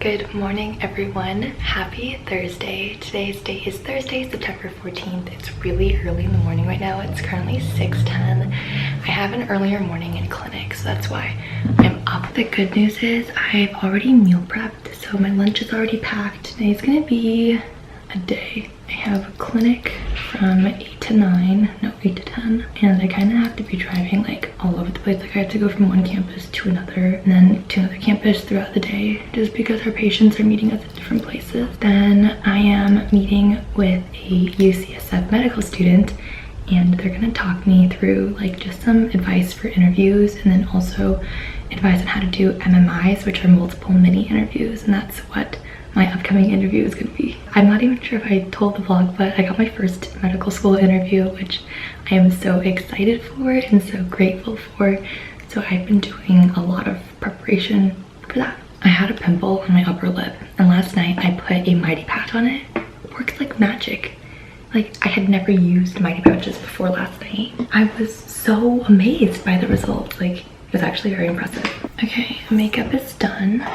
Good morning, everyone. Happy Thursday. Today's date is Thursday, September 14th. It's really early in the morning right now. It's currently 6:10. I have an earlier morning in clinic, so that's why I'm up. The good news is I've already meal prepped, so my lunch is already packed. Today's gonna be a day. I have clinic from 8 to 9, no 8 to 10, and I kind of have to be driving like all over the place. Like I have to go from one campus to another and then to another campus throughout the day just because our patients are meeting us at different places. Then I am meeting with a UCSF medical student and they're gonna talk me through like just some advice for interviews and then also advice on how to do MMIs, which are multiple mini interviews, and that's what my upcoming interview is gonna be. I'm not even sure if I told the vlog, but I got my first medical school interview, which I am so excited for and so grateful for. So I've been doing a lot of preparation for that. I had a pimple on my upper lip, and last night I put a Mighty Patch on it. It worked like magic. Like I had never used Mighty Patches before last night. I was so amazed by the results. Like it was actually very impressive. Okay, makeup is done.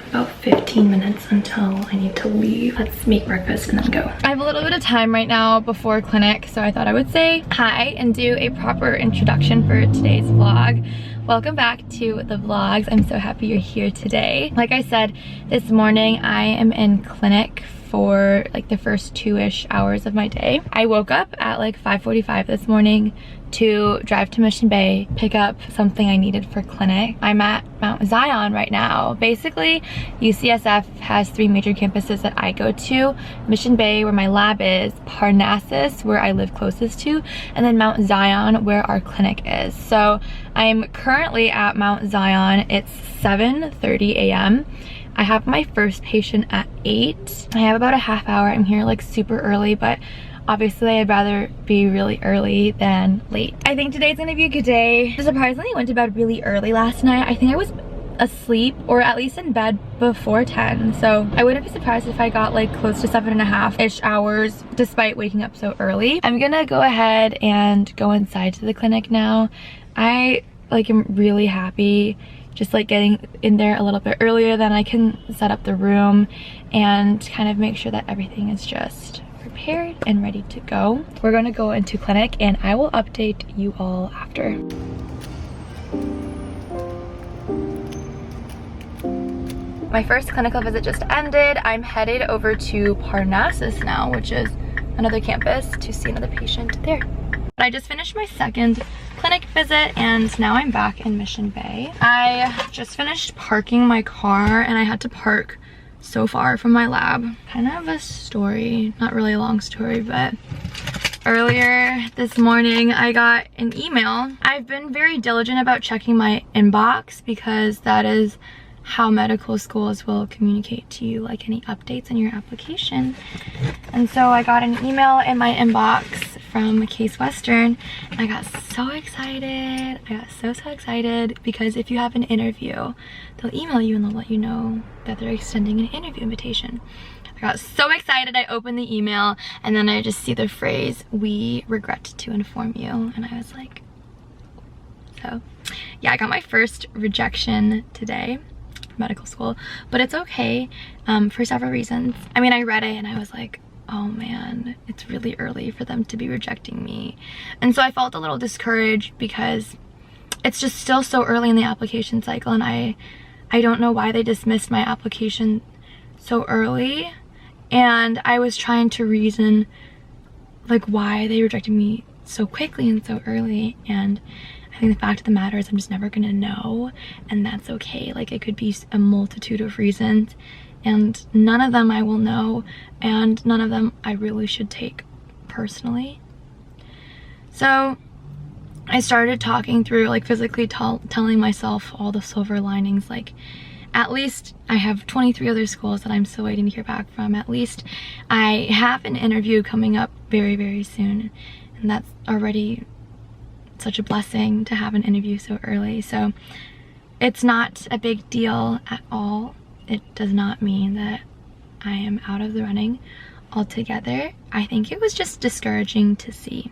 About 15 minutes until I need to leave. Let's make breakfast and then go. I have a little bit of time right now before clinic, so I thought I would say hi and do a proper introduction for today's vlog. Welcome back to the vlogs. I'm so happy you're here today. Like I said, this morning I am in clinic for like the first 2-ish hours of my day. I woke up at like 5:45 this morning to drive to Mission Bay, pick up something I needed for clinic. I'm at Mount Zion right now. Basically, UCSF has 3 major campuses that I go to. Mission Bay, where my lab is, Parnassus, where I live closest to, and then Mount Zion, where our clinic is. So I'm currently at Mount Zion. It's 7:30 a.m. I have my first patient at 8. I have about a half hour. I'm here like super early, but obviously I'd rather be really early than late. I think today's gonna be a good day. I surprisingly went to bed really early last night. I think I was asleep or at least in bed before 10. So I wouldn't be surprised if I got like close to 7.5-ish hours despite waking up so early. I'm gonna go ahead and go inside to the clinic now. I like am really happy just like getting in there a little bit earlier, then I can set up the room and kind of make sure that everything is just prepared and ready to go. We're gonna go into clinic and I will update you all after. My first clinical visit just ended. I'm headed over to Parnassus now, which is another campus, to see another patient there. I just finished my second clinic visit and now I'm back in Mission Bay. I just finished parking my car and I had to park so far from my lab. Kind of a story, not really a long story, but earlier this morning I got an email. I've been very diligent about checking my inbox because that is how medical schools will communicate to you like any updates in your application. And so I got an email in my inbox from Case Western and I got so excited. I got so excited because if you have an interview, they'll email you and they'll let you know that they're extending an interview invitation. I got so excited. I opened the email and then I just see the phrase, "We regret to inform you," and I was like, so yeah, I got my first rejection today, medical school, but it's okay for several reasons. I mean, I read it and I was like, oh man, it's really early for them to be rejecting me. And so I felt a little discouraged because it's just still so early in the application cycle and I don't know why they dismissed my application so early. And I was trying to reason like why they rejected me so quickly and so early, and I think the fact of the matter is I'm just never gonna know, and that's okay. Like it could be a multitude of reasons and none of them I will know, and none of them I really should take personally. So I started talking through, like physically telling myself all the silver linings. Like at least I have 23 other schools that I'm still waiting to hear back from. At least I have an interview coming up very, very soon, and that's already such a blessing to have an interview so early. So it's not a big deal at all. It does not mean that I am out of the running altogether. I think it was just discouraging to see,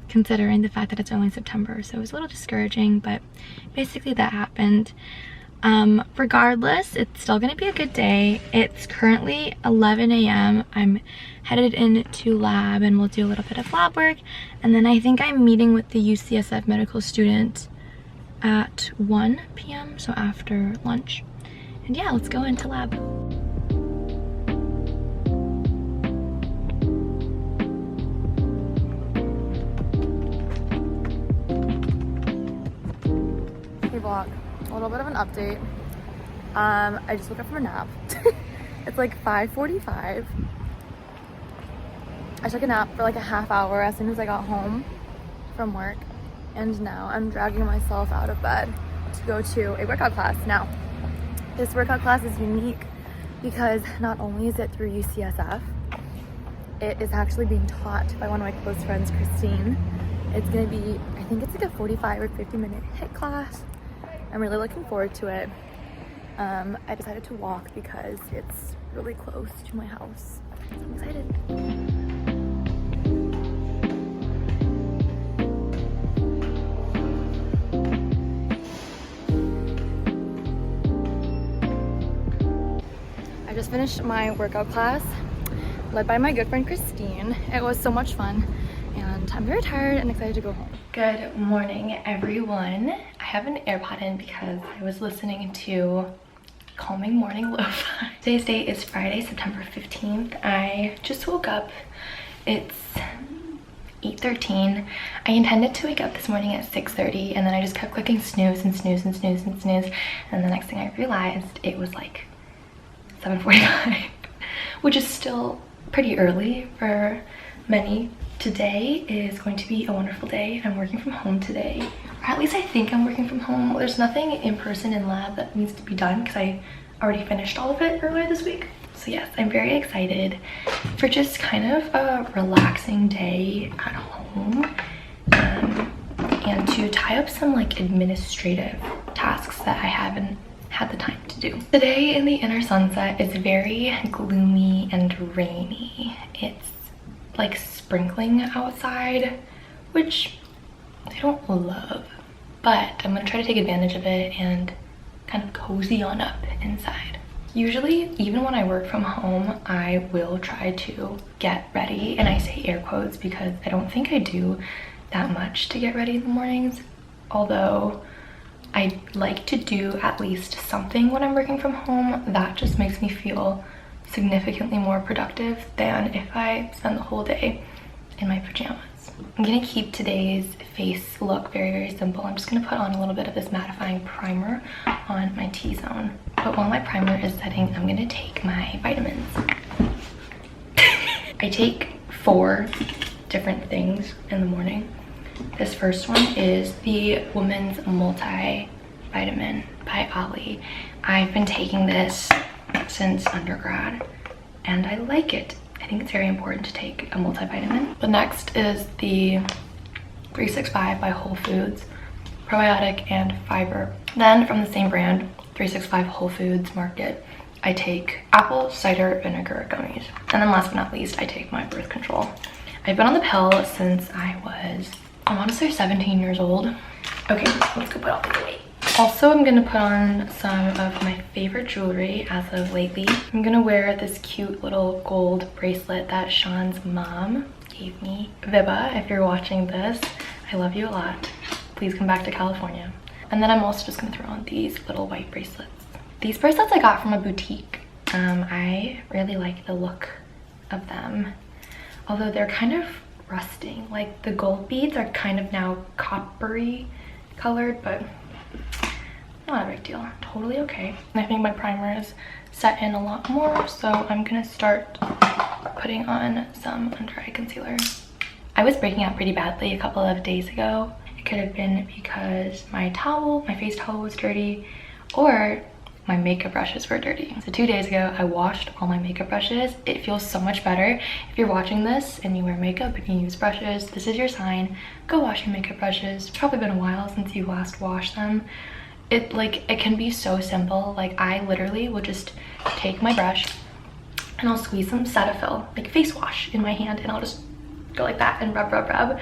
considering the fact that it's only September, so it was a little discouraging, but basically that happened. Regardless, it's still gonna be a good day. It's currently 11 a.m. I'm headed into lab and we'll do a little bit of lab work. And then I think I'm meeting with the UCSF medical student at 1 p.m. so after lunch. And yeah, let's go into lab. Hey vlog, a little bit of an update. I just woke up from a nap. It's like 5:45. I took a nap for like a half hour as soon as I got home from work. And now I'm dragging myself out of bed to go to a workout class. Now, this workout class is unique because not only is it through UCSF, it is actually being taught by one of my close friends, Christine. It's gonna be, I think it's like a 45 or 50-minute HIIT class. I'm really looking forward to it. I decided to walk because it's really close to my house. So I'm excited. I just finished my workout class led by my good friend Christine. It was so much fun and I'm very tired and excited to go home. Good morning, everyone. I have an AirPod in because I was listening to calming morning lo-fi. Today's date is Friday, September 15th. I just woke up. It's 8:13. I intended to wake up this morning at 6:30 and then I just kept clicking snooze and snooze and snooze and snooze. And the next thing I realized, it was like 7:45, which is still pretty early for many. Today is going to be a wonderful day. I'm working from home today, or at least I think I'm working from home. There's nothing in person in lab that needs to be done because I already finished all of it earlier this week. So yes, I'm very excited for just kind of a relaxing day at home and to tie up some like administrative tasks that I haven't had the time to do. Today in the inner sunset is very gloomy and rainy. It's like sprinkling outside, which I don't love, but I'm gonna try to take advantage of it and kind of cozy on up inside. Usually, even when I work from home, I will try to get ready, and I say air quotes because I don't think I do that much to get ready in the mornings, although I like to do at least something when I'm working from home. That just makes me feel significantly more productive than if I spend the whole day in my pajamas. I'm gonna keep today's face look very, very simple. I'm just gonna put on a little bit of this mattifying primer on my T-zone. But while my primer is setting, I'm gonna take my vitamins. I take 4 different things in the morning. This first one is the Woman's Multivitamin by Ali. I've been taking this since undergrad and I like it. I think it's very important to take a multivitamin. The next is the 365 by Whole Foods, probiotic and fiber. Then from the same brand, 365 Whole Foods Market, I take apple cider vinegar gummies. And then last but not least, I take my birth control. I've been on the pill since I want to say 17 years old. Okay, let's go put all this away. Also, I'm gonna put on some of my favorite jewelry as of lately. I'm gonna wear this cute little gold bracelet that Sean's mom gave me. Viba, if you're watching this, I love you a lot. Please come back to California. And then I'm also just gonna throw on these little white bracelets. These bracelets I got from a boutique. I really like the look of them, although they're kind of rusting. Like the gold beads are kind of now coppery colored, but not a big deal. Totally okay. And I think my primer is set in a lot more, so I'm gonna start putting on some under eye concealer. I was breaking out pretty badly a couple of days ago. It could have been because my face towel was dirty, or my makeup brushes were dirty. So 2 days ago, I washed all my makeup brushes. It feels so much better. If you're watching this and you wear makeup and you use brushes, this is your sign. Go wash your makeup brushes. It's probably been a while since you last washed them. It can be so simple. Like I literally will just take my brush and I'll squeeze some Cetaphil, like face wash, in my hand, and I'll just go like that and rub, rub, rub.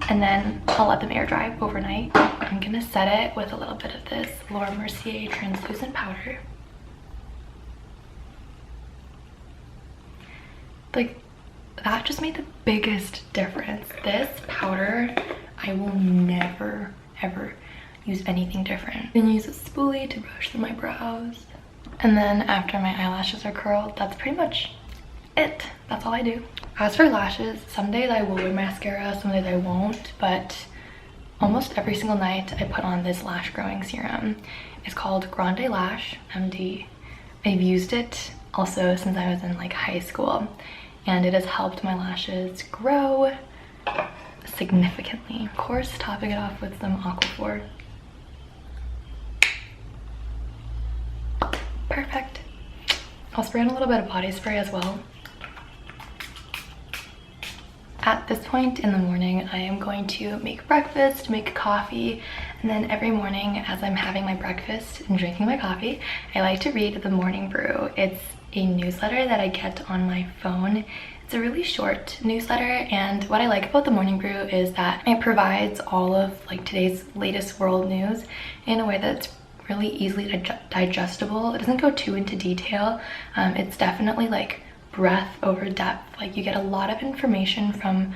And then I'll let them air dry overnight. I'm gonna set it with a little bit of this Laura Mercier translucent powder. Like, that just made the biggest difference. This powder, I will never, ever use anything different. I'm gonna use a spoolie to brush through my brows. And then after my eyelashes are curled, that's pretty much it. That's all I do. As for lashes, some days I will wear mascara, some days I won't, but almost every single night I put on this lash growing serum. It's called Grande Lash MD. I've used it also since I was in like high school, and it has helped my lashes grow significantly. Of course, topping it off with some Aquaphor. Perfect. I'll spray on a little bit of body spray as well. At this point in the morning, I am going to make breakfast, make coffee, and then every morning as I'm having my breakfast and drinking my coffee, I like to read the Morning Brew. It's a newsletter that I get on my phone. It's a really short newsletter, and what I like about the Morning Brew is that it provides all of like today's latest world news in a way that's really easily digestible. It doesn't go too into detail. It's definitely like breadth over depth. Like, you get a lot of information from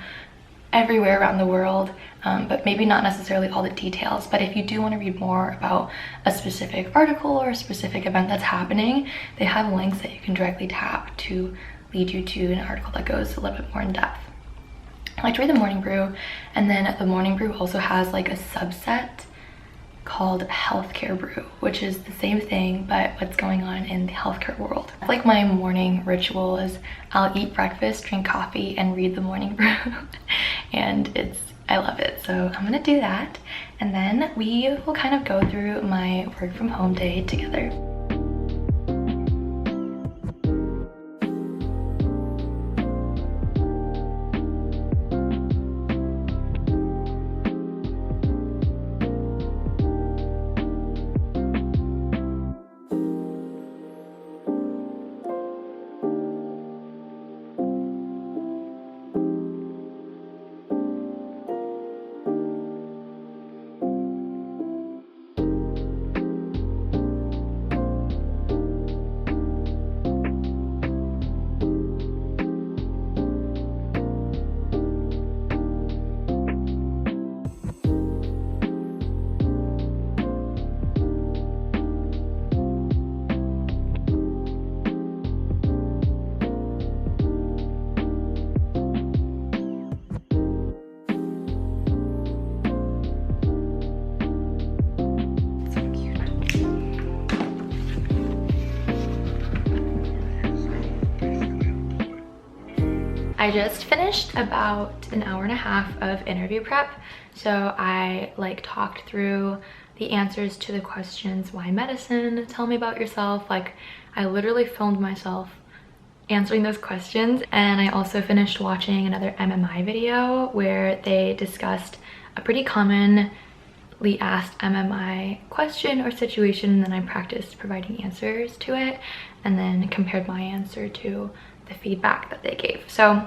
everywhere around the world, but maybe not necessarily all the details. But if you do want to read more about a specific article or a specific event that's happening, they have links that you can directly tap to lead you to an article that goes a little bit more in depth. I like to read the Morning Brew, and then the Morning Brew also has like a subset called Healthcare Brew, which is the same thing but what's going on in the healthcare world. Like, my morning ritual is I'll eat breakfast, drink coffee, and read the Morning Brew. And I love it. So I'm gonna do that, and then we will kind of go through my work from home day together. I just finished about an hour and a half of interview prep. So I like talked through the answers to the questions, why medicine, tell me about yourself. Like, I literally filmed myself answering those questions. And I also finished watching another MMI video where they discussed a pretty commonly asked MMI question or situation, and then I practiced providing answers to it and then compared my answer to the feedback that they gave. So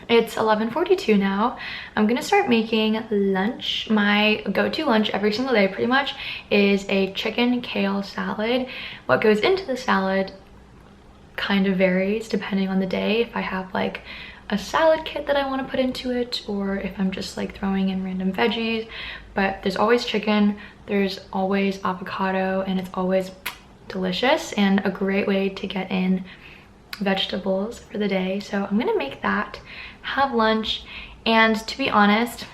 it's 11:42 now. I'm gonna start making lunch. My go-to lunch every single day pretty much is a chicken kale salad. What goes into the salad kind of varies depending on the day. If I have like a salad kit that I want to put into it, or if I'm just like throwing in random veggies. But there's always chicken, there's always avocado, and it's always delicious and a great way to get in vegetables for the day. So I'm gonna make that, have lunch, and to be honest,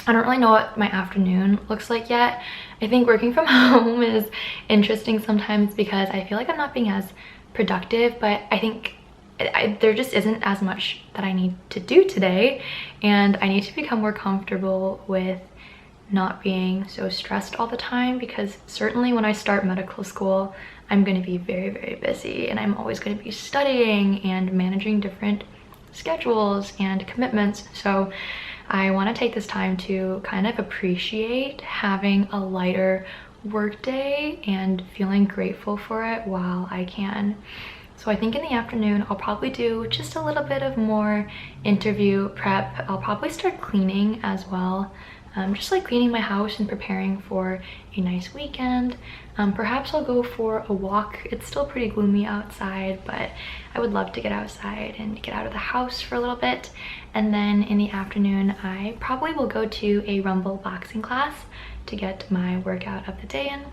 I don't really know what my afternoon looks like yet. I think working from home is interesting sometimes because I feel like I'm not being as productive, but I think there just isn't as much that I need to do today, and I need to become more comfortable with not being so stressed all the time, because certainly when I start medical school, I'm going to be very, very busy, and I'm always going to be studying and managing different schedules and commitments. So I want to take this time to kind of appreciate having a lighter work day and feeling grateful for it while I can. So I think in the afternoon, I'll probably do just a little bit of more interview prep. I'll probably start cleaning as well. Just like cleaning my house and preparing for a nice weekend. Perhaps I'll go for a walk. It's still pretty gloomy outside, but I would love to get outside and get out of the house for a little bit. And then in the afternoon, I probably will go to a Rumble boxing class to get my workout of the day in.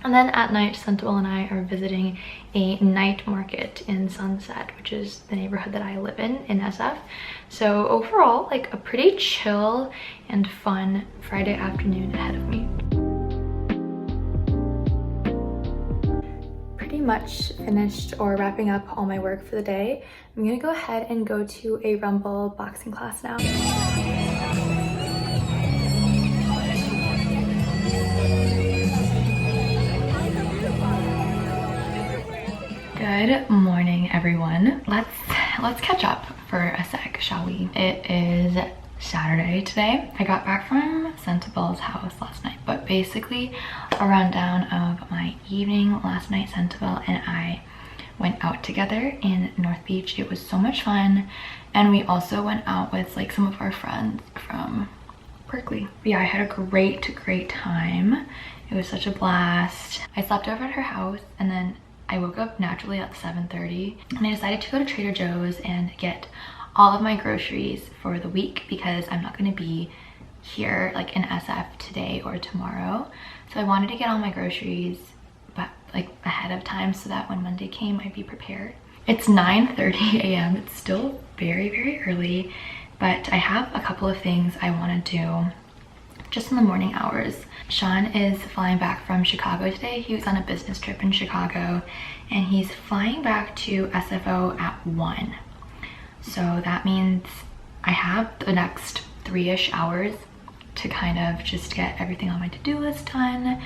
And then at night, Sentinel and I are visiting a night market in Sunset, which is the neighborhood that I live in SF. So overall, like a pretty chill and fun Friday afternoon ahead of me. Pretty much finished or wrapping up all my work for the day. I'm gonna go ahead and go to a Rumble boxing class now. Good morning, everyone. Let's catch up for a sec, shall we? It is Saturday today. I got back from Sentinel's house last night, but basically a rundown of my evening last night. Sentinel and I went out together in North Beach. It was so much fun, and we also went out with like some of our friends from Berkeley. But yeah, I had a great time. It was such a blast. I slept over at her house, and then I woke up naturally at 7:30, and I decided to go to Trader Joe's and get all of my groceries for the week because I'm not going to be here like in SF today or tomorrow. So I wanted to get all my groceries but like ahead of time so that when Monday came I'd be prepared. It's 9:30 a.m. It's still very early, but I have a couple of things I want to do just in the morning hours. Sean is flying back from Chicago today. He was on a business trip in Chicago, and he's flying back to SFO at 1. So that means I have the next 3-ish hours to kind of just get everything on my to-do list done,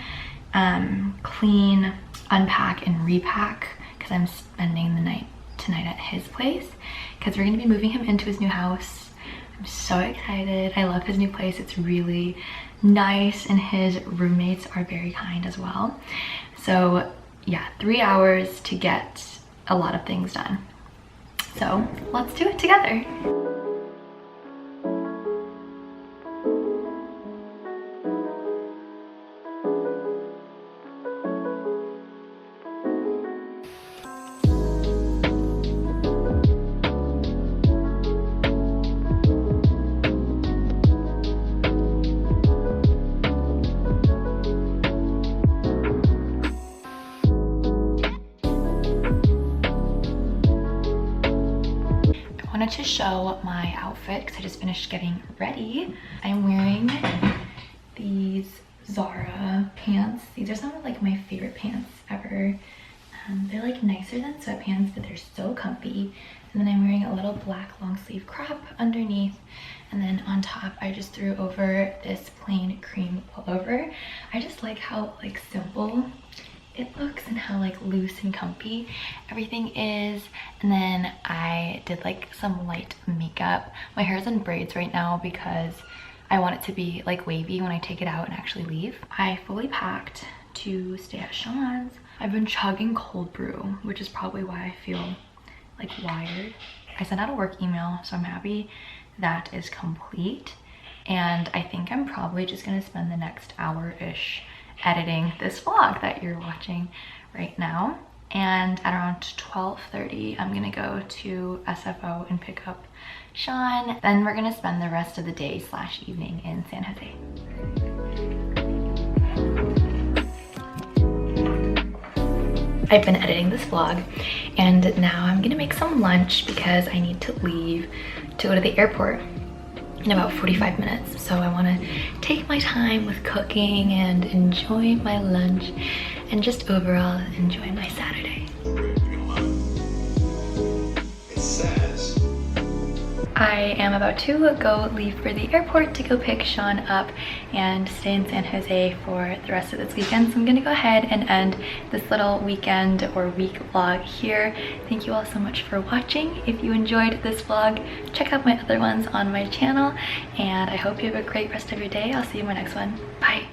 clean, unpack, and repack, because I'm spending the night tonight at his place, because we're going to be moving him into his new house. I'm so excited. I love his new place. It's really nice, and his roommates are very kind as well. So yeah, 3 hours to get a lot of things done. So let's do it together. To show my outfit because I just finished getting ready. I'm wearing these Zara pants. These are some of like my favorite pants ever. They're like nicer than sweatpants, but they're so comfy. And then I'm wearing a little black long sleeve crop underneath, and then on top I just threw over this plain cream pullover. I just like how like simple it looks and how like loose and comfy everything is. And then I did like some light makeup. My hair's in braids right now because I want it to be like wavy when I take it out and actually leave. I fully packed to stay at Sean's. I've been chugging cold brew, which is probably why I feel like wired. I sent out a work email, so I'm happy that is complete. And I think I'm probably just gonna spend the next hour-ish editing this vlog that you're watching right now. And at around 12:30 I'm gonna go to SFO and pick up Sean. Then we're gonna spend the rest of the day / evening in San Jose. I've been editing this vlog, and now I'm gonna make some lunch because I need to leave to go to the airport in about 45 minutes. So I want to take my time with cooking and enjoy my lunch and just overall enjoy my Saturday. I am about to leave for the airport to go pick Sean up and stay in San Jose for the rest of this weekend. So I'm gonna go ahead and end this little weekend or week vlog here. Thank you all so much for watching. If you enjoyed this vlog, check out my other ones on my channel, and I hope you have a great rest of your day. I'll see you in my next one. Bye.